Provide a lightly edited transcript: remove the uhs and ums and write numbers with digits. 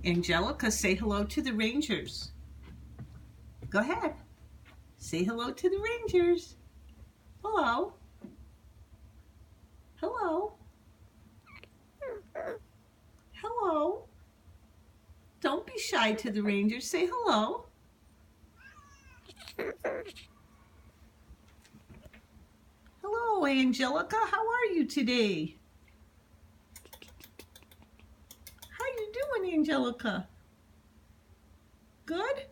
Angelica, say hello to the Rangers. Go ahead. Say hello to the Rangers. Hello. Hello. Hello. Don't be shy to the Rangers. Say hello. Hello, Angelica. How are you today? How you doing, Angelica? Good?